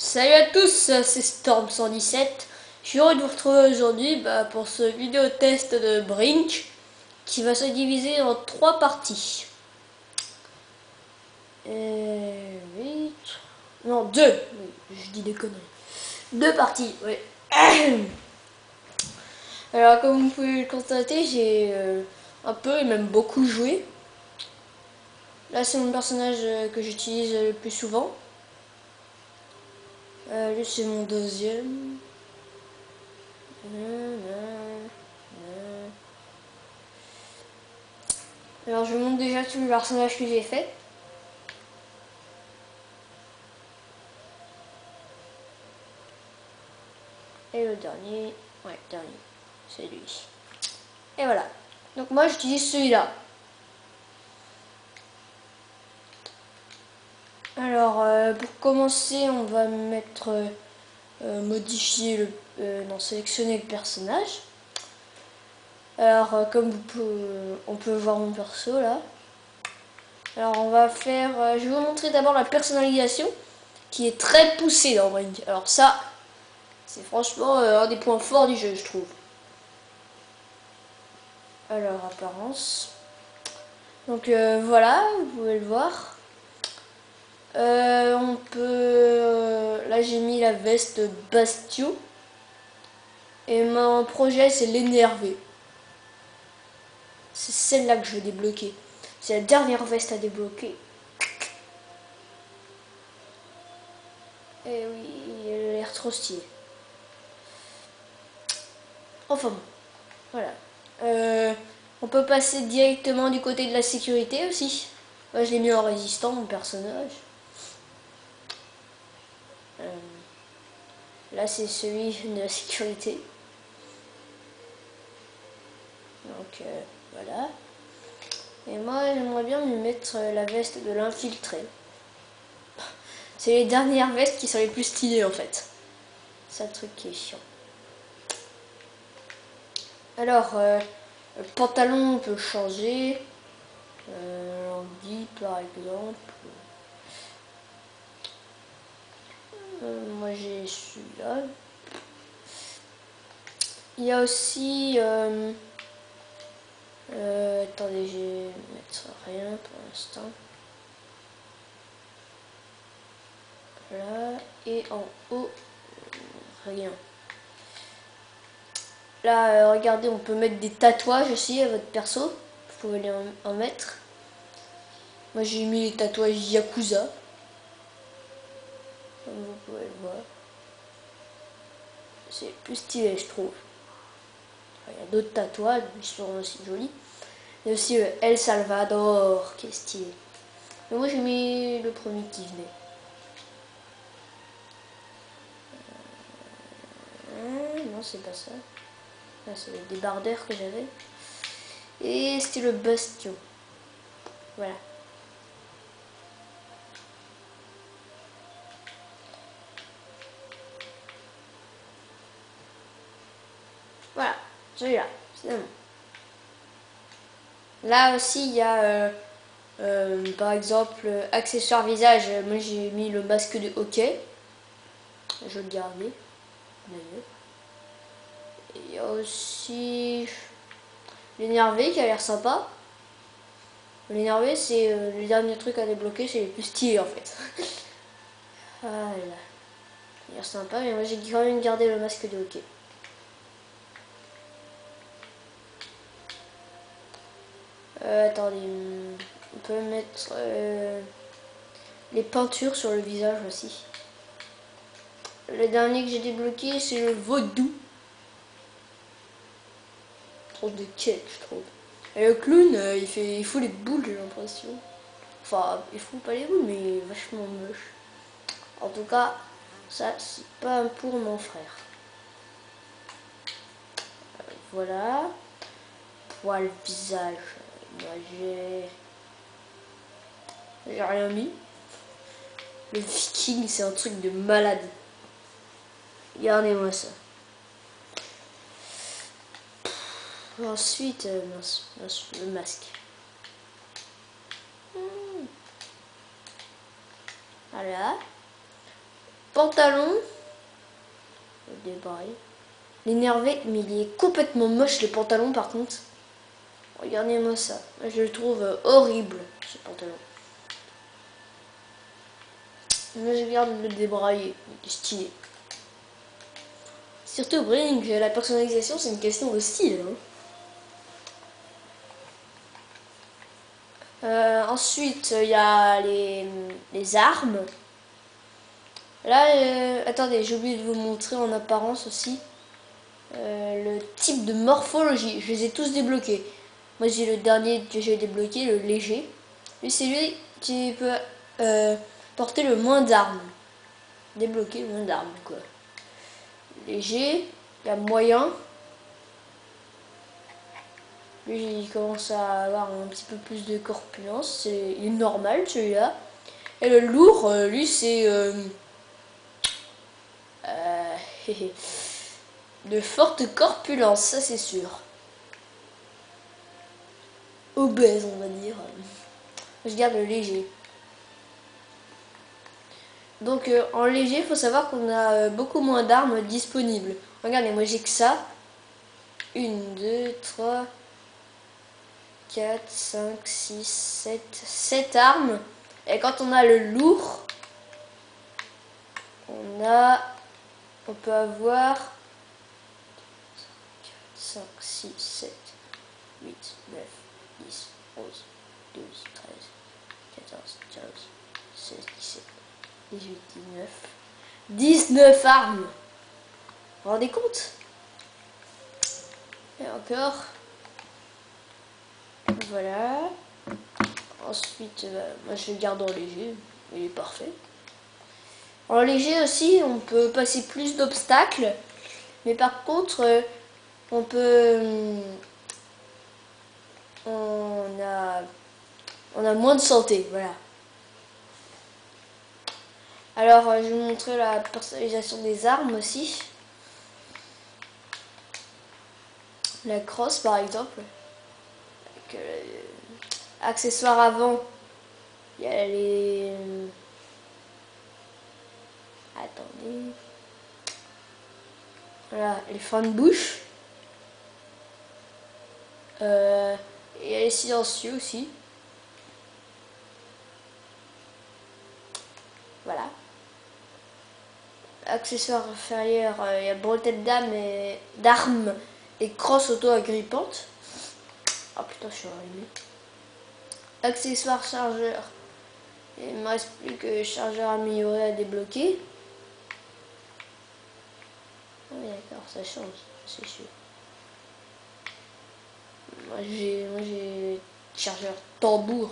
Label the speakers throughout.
Speaker 1: Salut à tous, c'est Storm 117. Je suis heureux de vous retrouver aujourd'hui pour ce vidéo test de Brink qui va se diviser en 3 parties. Oui. Non, 2. Oui, je dis des conneries. 2 parties, oui. Alors, comme vous pouvez le constater, j'ai un peu et même beaucoup joué. Là, c'est mon personnage que j'utilise le plus souvent. Lui, c'est mon deuxième. Alors je vous montre déjà tous les personnages que j'ai fait. Et le dernier, ouais, dernier, c'est lui. Et voilà. Donc moi j'utilise celui-là. Alors pour commencer, on va mettre modifier le, non, sélectionner le personnage. Alors comme on peut voir mon perso là. Alors on va faire, je vais vous montrer d'abord la personnalisation qui est très poussée dans Brink. Alors ça, c'est franchement un des points forts du jeu, je trouve. Alors apparence. Donc voilà, vous pouvez le voir. On peut... là j'ai mis la veste Bastio. Et mon projet c'est l'énervé. C'est celle-là que je vais débloquer. C'est la dernière veste à débloquer. Et oui, elle a l'air trop stylée. Enfin bon, voilà. On peut passer directement du côté de la sécurité aussi. Moi je l'ai mis en résistant mon personnage. Là c'est celui de la sécurité. Donc voilà. Et moi j'aimerais bien lui mettre la veste de l'infiltré. C'est les dernières vestes qui sont les plus stylées en fait. C'est le truc qui est chiant. Alors, le pantalon on peut changer. On dit par exemple. Moi j'ai celui-là. Il y a aussi... attendez, je vais mettre rien pour l'instant. Là, et en haut, rien. Là, regardez, on peut mettre des tatouages aussi à votre perso. Vous pouvez les en mettre. Moi, j'ai mis les tatouages Yakuza. Comme vous pouvez le voir. C'est plus stylé, je trouve. Il y a d'autres tatouages, ils sont aussi jolis. Il y a aussi El Salvador, qui est stylé. Mais moi, j'ai mis le premier qui venait. Non, c'est pas ça. Là, c'est le débardeur que j'avais. Et c'était le Bastion. Voilà. Voilà, celui-là, c'est bon. Là aussi, il y a, par exemple, accessoire visage. Moi, j'ai mis le masque de hockey. Je vais le garder, d'ailleurs. Il y a aussi l'énervé qui a l'air sympa. L'énervé, c'est le dernier truc à débloquer, c'est les plus stylés en fait. Voilà. Il a l'air sympa, mais moi j'ai quand même gardé le masque de hockey. Attendez, on peut mettre les peintures sur le visage aussi. Le dernier que j'ai débloqué, c'est le vaudou. Trop de quête, je trouve. Et le clown, il fout les boules, j'ai l'impression. Enfin, il fout pas les boules, mais il est vachement moche. En tout cas, ça, c'est pas pour mon frère. Voilà. Poil visage. Moi, j'ai rien mis. Le viking, c'est un truc de malade. Regardez-moi ça. Ensuite, le masque. Voilà. pantalon. Le débrailler. L'énervé, mais il est complètement moche le pantalon par contre. Regardez-moi ça. Je le trouve horrible ce pantalon. Moi je garde le débrailler. Il est stylé. Surtout Brink, la personnalisation c'est une question de style. Hein. Ensuite il y a les armes. Là, attendez, j'ai oublié de vous montrer en apparence aussi le type de morphologie. Je les ai tous débloqués. Moi j'ai le dernier que j'ai débloqué, le léger. Lui c'est lui qui peut porter le moins d'armes. Débloquer le moins d'armes quoi. Léger, il y a moyen. Lui il commence à avoir un petit peu plus de corpulence. Il est normal celui-là. Et le lourd, lui c'est de forte corpulence, ça c'est sûr. Obèse on va dire. Je garde le léger. Donc en léger, il faut savoir qu'on a beaucoup moins d'armes disponibles. Regardez, moi j'ai que ça. 1, 2, 3, 4, 5, 6, 7, 7 armes. Et quand on a le lourd, on peut avoir 5, 6, 7, 8, 9, 10, 11, 12, 13, 14, 15, 16, 17, 18, 19. 19 armes. Vous vous rendez compte? Et encore. Voilà. Ensuite, moi je le garde en léger. Il est parfait. En léger aussi, on peut passer plus d'obstacles. Mais par contre, on peut... on a moins de santé. Voilà. Alors, je vais vous montrer la personnalisation des armes aussi. La crosse, par exemple. Avec accessoires avant. Il y a les... Attendez. Voilà, les fins de bouche. Et il y a les silencieux aussi. Voilà. Accessoires inférieurs, il y a bretelles d'armes et crosse auto-agrippante. Oh putain, je suis arrivé. Accessoires chargeur. Il ne me reste plus que chargeur amélioré à débloquer. Ah oui, d'accord, ça change, c'est sûr. Moi j'ai chargeur tambour.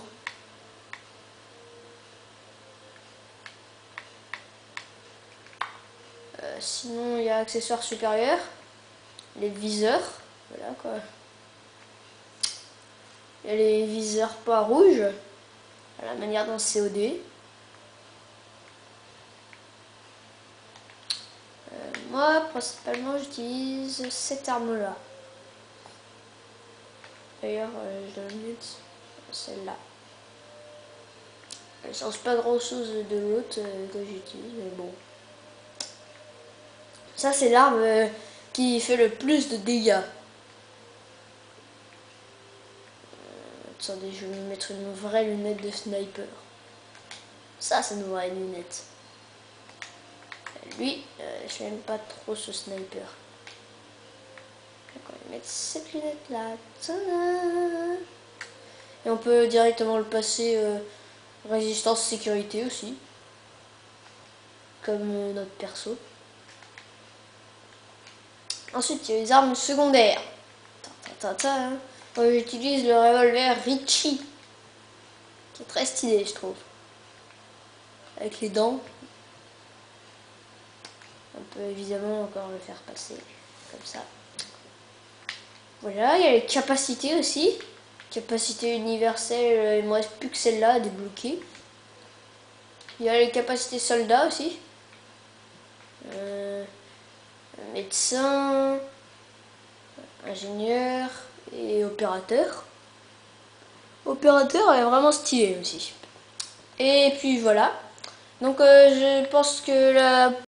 Speaker 1: Sinon, il y a accessoires supérieurs, les viseurs, voilà quoi. Il y a les viseurs pas rouges, à la manière d'un COD. Moi, principalement, j'utilise cette arme-là. D'ailleurs, je dois mettre celle-là. Elle change pas grand-chose de l'autre que j'utilise, mais bon. Ça, c'est l'arme qui fait le plus de dégâts. Attendez, je vais me mettre une vraie lunette de sniper. Ça, c'est une vraie lunette. Lui, je n'aime pas trop ce sniper. Donc, on va mettre cette lunette là. Et on peut directement le passer résistance sécurité aussi. Comme notre perso. Ensuite, il y a les armes secondaires. Moi, j'utilise le revolver Ritchie. Qui est très stylé, je trouve. Avec les dents. On peut évidemment encore le faire passer comme ça. Voilà, il y a les capacités aussi. Capacité universelle, il ne me reste plus que celle-là à débloquer. Il y a les capacités soldats aussi. Médecin, ingénieur et opérateur. Opérateur est vraiment stylé aussi. Et puis voilà. Donc je pense que la